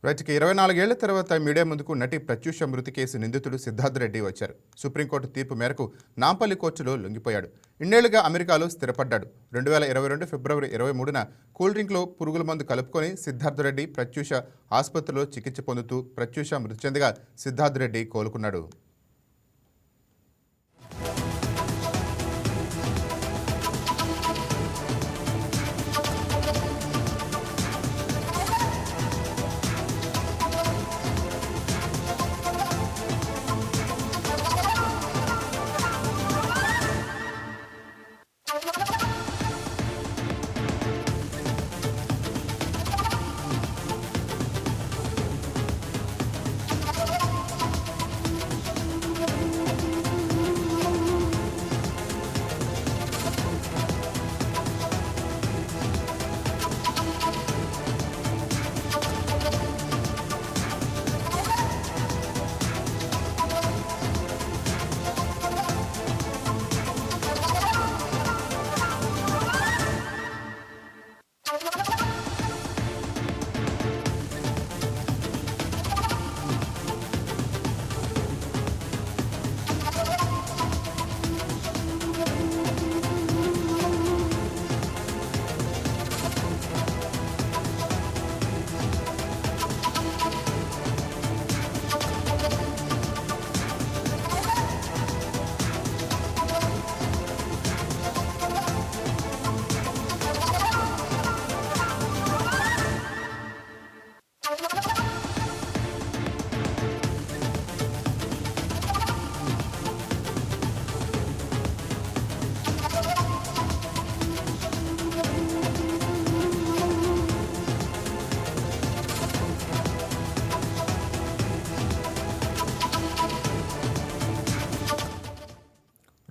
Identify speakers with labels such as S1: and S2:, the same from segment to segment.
S1: రైట్కి 24 ఏళ్ల తర్వాత మీడియా ముందుకు నటి ప్రత్యూష మృతి కేసు నిందితుడు సిద్ధార్థ్ రెడ్డి వచ్చారు. సుప్రీంకోర్టు తీర్పు మేరకు నాంపల్లి కోర్టులో లొంగిపోయాడు. ఇన్నేళ్లుగా అమెరికాలో స్థిరపడ్డాడు. 2022 ఫిబ్రవరి 23న కూల్ డ్రింక్లో పురుగుల మందు కలుపుకొని సిద్ధార్థ్ రెడ్డి ప్రత్యూష ఆసుపత్రిలో చికిత్స పొందుతూ ప్రత్యూష మృతి చెందగా సిద్ధార్థ్ రెడ్డి కోలుకున్నాడు.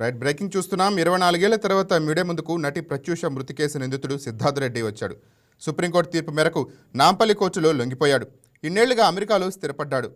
S1: రైట్ బ్రేకింగ్ చూస్తున్నాం. 24 ఏళ్ల తర్వాత మీడియా ముందుకు నటి ప్రత్యూష మృతి కేసు నిందితుడు సిద్ధార్థ్ రెడ్డి వచ్చాడు. సుప్రీంకోర్టు తీర్పు మేరకు నాంపల్లి కోర్టులో లొంగిపోయాడు. ఇన్నేళ్లుగా అమెరికాలో స్థిరపడ్డాడు.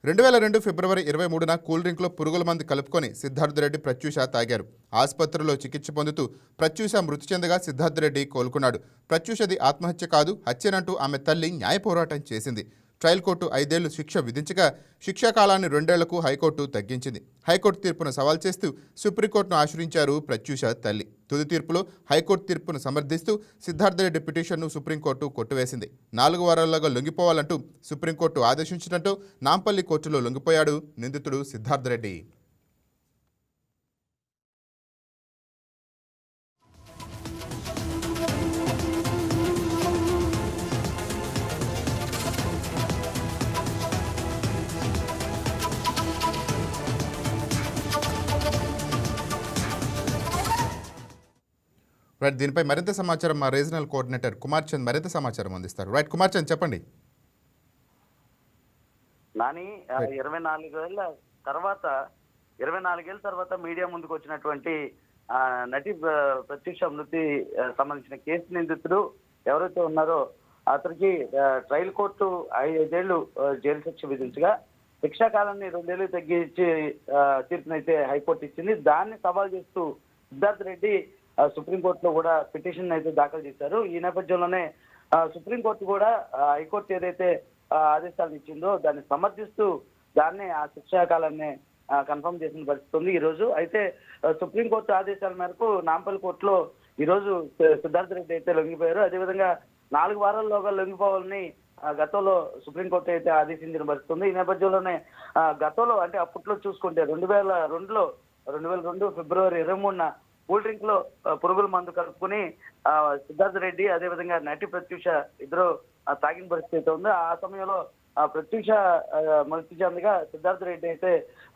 S1: 2002 ఫిబ్రవరి 23న కూల్ డ్రింక్లో పురుగుల మందు కలుపుకొని సిద్ధార్థ్ రెడ్డి ప్రత్యూష తాగారు. ఆసుపత్రిలో చికిత్స పొందుతూ ప్రత్యూష మృతి చెందగా సిద్ధార్థ్ రెడ్డి కోలుకున్నాడు. ప్రత్యూషది ఆత్మహత్య కాదు, హత్యనంటూ ఆమె తల్లి న్యాయ పోరాటం చేసింది. ట్రయల్ కోర్టు 5 ఏళ్లు శిక్ష విధించగా శిక్షా కాలాన్ని 2 ఏళ్లకు హైకోర్టు తగ్గించింది. హైకోర్టు తీర్పును సవాల్ చేస్తూ సుప్రీంకోర్టును ఆశ్రయించారు ప్రత్యూష తల్లి. తుది తీర్పులో హైకోర్టు తీర్పును సమర్థిస్తూ సిద్ధార్థ్ రెడ్డి పిటిషన్ను సుప్రీంకోర్టు కొట్టివేసింది. 4 వారాల్లోగా లొంగిపోవాలంటూ సుప్రీంకోర్టు ఆదేశించినట్టు నాంపల్లి కోర్టులో లొంగిపోయాడు నిందితుడు సిద్ధార్థ్ రెడ్డి. రైట్, దీనిపై మరింత సమాచారం మా రీజనల్ కోఆర్డినేటర్ కుమార్ చంద్ మరింత సమాచారం అందిస్తారు. రైట్ కుమార్ చంద్, చెప్పండి.
S2: నాని 24 ఏళ్ళ తర్వాత మీడియా ముందుకు వచ్చినటువంటి నటి ప్రత్యూష మృతి సంబంధించిన కేసు నిందితుడు ఎవరైతే ఉన్నారో అతనికి ట్రయల్ కోర్టు 5 ఏళ్లు జైలు శిక్ష విధించగా శిక్షా కాలాన్ని 2 ఏళ్లు తగ్గించి తీర్పునైతే హైకోర్టు ఇచ్చింది. దాన్ని సవాల్ చేస్తూ సిద్ధార్థ్ రెడ్డి సుప్రీంకోర్టులో కూడా పిటిషన్ అయితే దాఖలు చేశారు. ఈ నేపథ్యంలోనే సుప్రీంకోర్టు కూడా హైకోర్టు ఏదైతే ఆదేశాలు ఇచ్చిందో దాన్ని సమర్థిస్తూ దాన్ని ఆ శిక్షా కాలాన్ని కన్ఫర్మ్ చేసిన పరిస్థితి ఉంది ఈ రోజు. అయితే సుప్రీంకోర్టు ఆదేశాల మేరకు నాంపల్లి కోర్టులో ఈ రోజు సిద్ధార్థ్ రెడ్డి అయితే లొంగిపోయారు. అదేవిధంగా 4 వారాల్లోగా లొంగిపోవాలని గతంలో సుప్రీంకోర్టు అయితే ఆదేశించిన పరిస్థితి ఉంది. ఈ నేపథ్యంలోనే గతంలో అంటే అప్పట్లో చూసుకుంటే 2002 ఫిబ్రవరి 23న కూల్ డ్రింక్ లో పురుగుల మందు కలుపుకుని సిద్ధార్థ్ రెడ్డి అదేవిధంగా నటి ప్రత్యూష ఇద్దరు తాగిన పరిస్థితి అయితే ఉంది. ఆ సమయంలో ప్రత్యూష మృతి చెందగా సిద్ధార్థ్ రెడ్డి అయితే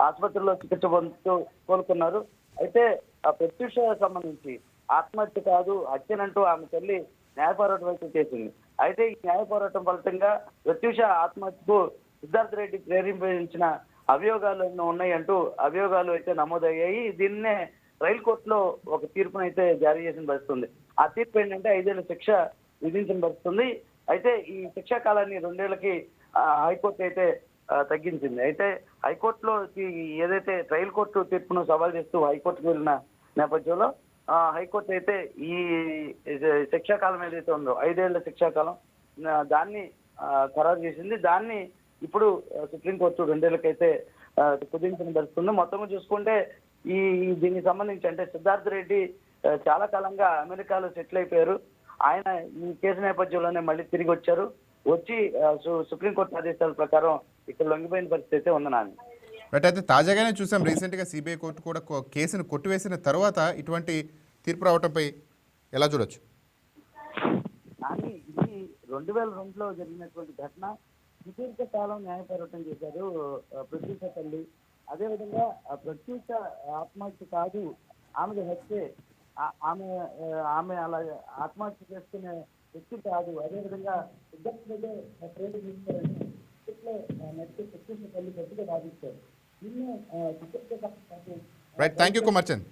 S2: ఆసుపత్రిలో చికిత్స పొందుతూ కోలుకున్నారు. అయితే ఆ ప్రత్యూష సంబంధించి ఆత్మహత్య కాదు, హత్యనంటూ ఆమె తల్లి న్యాయ పోరాటం అయితే చేసింది. అయితే ఈ న్యాయ పోరాటం ఫలితంగా ప్రత్యూష ఆత్మహత్యకు సిద్ధార్థ్ రెడ్డి ప్రేరేపించిన అభియోగాలు ఉన్నాయంటూ అభియోగాలు అయితే నమోదయ్యాయి. దీన్నే ట్రయల్ కోర్టులో ఒక తీర్పునైతే జారీ చేసిన పరిస్థితుంది. ఆ తీర్పు ఏంటంటే 5 ఏళ్ల శిక్ష విధించిన పరిస్థితుంది. అయితే ఈ శిక్షా కాలాన్ని 2 ఏళ్లకి హైకోర్టు అయితే తగ్గించింది. అయితే హైకోర్టులో ఏదైతే ట్రయల్ కోర్టు తీర్పును సవాల్ చేస్తూ హైకోర్టుకు వెళ్ళిన నేపథ్యంలో హైకోర్టు అయితే ఈ శిక్షాకాలం ఏదైతే ఉందో 5 ఏళ్ల శిక్షాకాలం దాన్ని ఖరారు చేసింది. దాన్ని ఇప్పుడు సుప్రీంకోర్టు 2 ఏళ్లకైతే కుదించిన పరిస్థితుంది. మొత్తం చూసుకుంటే ఈ దీనికి సంబంధించి అంటే సిద్ధార్థ్ రెడ్డి చాలా కాలంగా అమెరికాలో సెటిల్ అయిపోయారు. ఆయన ఈ కేసు నేపథ్యంలోనే మళ్ళీ తిరిగి వచ్చారు. వచ్చి సుప్రీంకోర్టు ఆదేశాల ప్రకారం ఇక్కడ లొంగిపోయిన పరిస్థితి అయితే ఉంది నాని.
S1: బట్ అయితే తాజాగానే చూసాం, రీసెంట్గా సిబిఐ కోర్టు కూడా కేసును కొట్టివేసిన తర్వాత ఇటువంటి తీర్పు రావడంపై ఎలా చూడొచ్చు?
S2: కానీ ఇది 2002లో జరిగినటువంటి ఘటన. సుదీర్ఘ కాలం న్యాయ పోరాటం చేశారు ప్రత్యూష తల్లి. అదేవిధంగా ప్రత్యూష ఆత్మహత్య కాదు, ఆమె హత్యే. ఆమె అలా ఆత్మహత్య చేసుకునే వ్యక్తి కాదు. అదేవిధంగా ఇద్దరు ప్రేమ తీసుకోవాలని ప్రత్యూష తల్లి గట్టిగా వాదిస్తారు. దీన్ని
S1: right, thank you Kumar Chand.